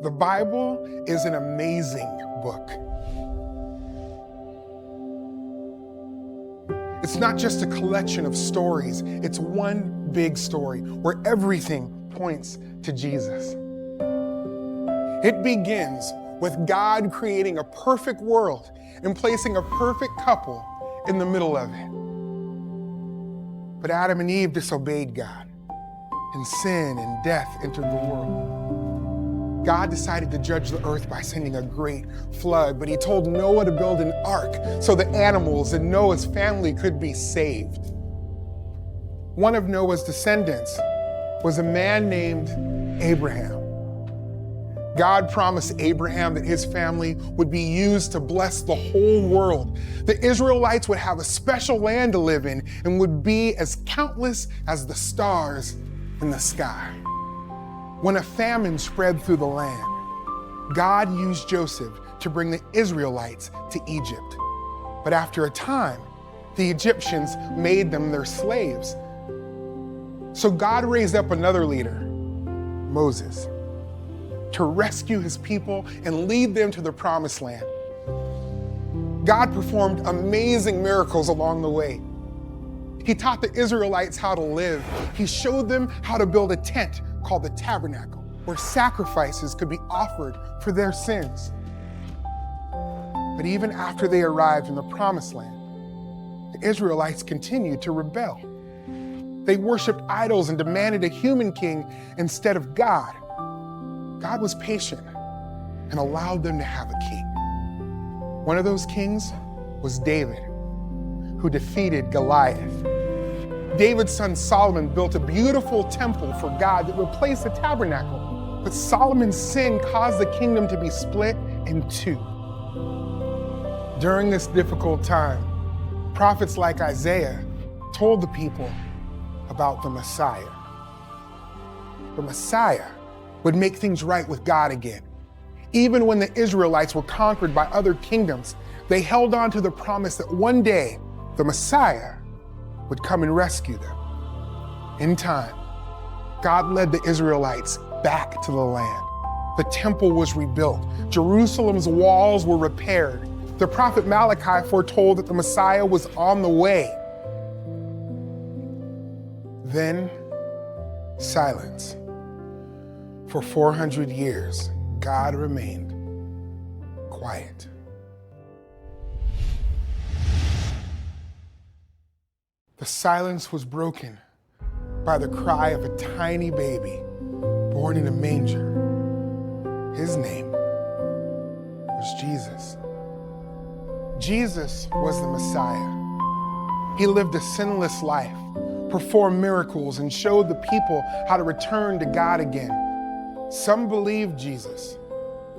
The Bible is an amazing book. It's not just a collection of stories. It's one big story where everything points to Jesus. It begins with God creating a perfect world and placing a perfect couple in the middle of it. But Adam and Eve disobeyed God, and sin and death entered the world. God decided to judge the earth by sending a great flood, but he told Noah to build an ark so the animals and Noah's family could be saved. One of Noah's descendants was a man named Abraham. God promised Abraham that his family would be used to bless the whole world. The Israelites would have a special land to live in and would be as countless as the stars in the sky. When a famine spread through the land, God used Joseph to bring the Israelites to Egypt. But after a time, the Egyptians made them their slaves. So God raised up another leader, Moses, to rescue his people and lead them to the promised land. God performed amazing miracles along the way. He taught the Israelites how to live. He showed them how to build a tent called the tabernacle, where sacrifices could be offered for their sins. But even after they arrived in the promised land, the Israelites continued to rebel. They worshiped idols and demanded a human king instead of God. God was patient and allowed them to have a king. One of those kings was David, who defeated Goliath. David's son Solomon built a beautiful temple for God that replaced the tabernacle. But Solomon's sin caused the kingdom to be split in two. During this difficult time, prophets like Isaiah told the people about the Messiah. The Messiah would make things right with God again. Even when the Israelites were conquered by other kingdoms, they held on to the promise that one day the Messiah would come and rescue them. In time, God led the Israelites back to the land. The temple was rebuilt. Jerusalem's walls were repaired. The prophet Malachi foretold that the Messiah was on the way. Then, silence. For 400 years, God remained quiet. The silence was broken by the cry of a tiny baby born in a manger. His name was Jesus. Jesus was the Messiah. He lived a sinless life, performed miracles, and showed the people how to return to God again. Some believed Jesus,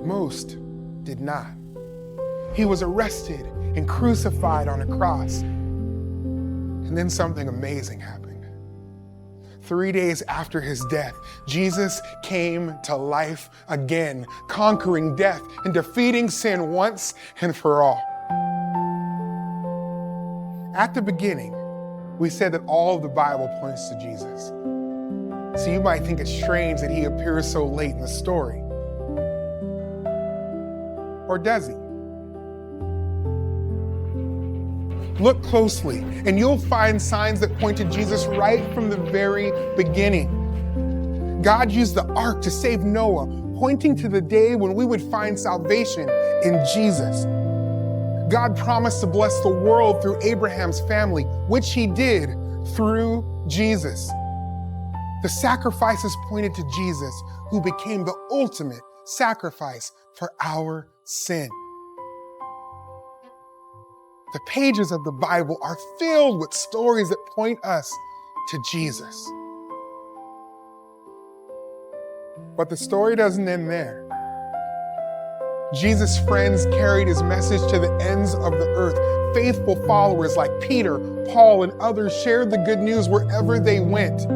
most did not. He was arrested and crucified on a cross. And then something amazing happened. 3 days after his death, Jesus came to life again, conquering death and defeating sin once and for all. At the beginning, we said that all of the Bible points to Jesus. So you might think it's strange that he appears so late in the story. Or does he? Look closely, and you'll find signs that point to Jesus right from the very beginning. God used the ark to save Noah, pointing to the day when we would find salvation in Jesus. God promised to bless the world through Abraham's family, which he did through Jesus. The sacrifices pointed to Jesus, who became the ultimate sacrifice for our sin. The pages of the Bible are filled with stories that point us to Jesus. But the story doesn't end there. Jesus' friends carried his message to the ends of the earth. Faithful followers like Peter, Paul, and others shared the good news wherever they went.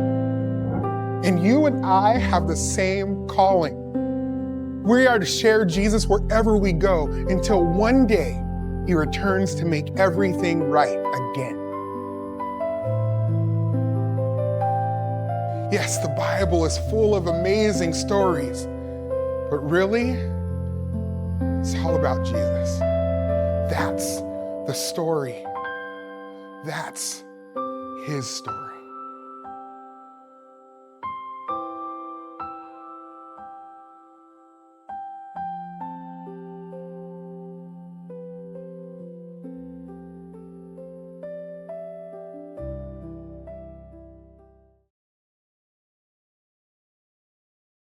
And you and I have the same calling. We are to share Jesus wherever we go until one day he returns to make everything right again. Yes, the Bible is full of amazing stories, But really, it's all about Jesus. That's the story. That's his story.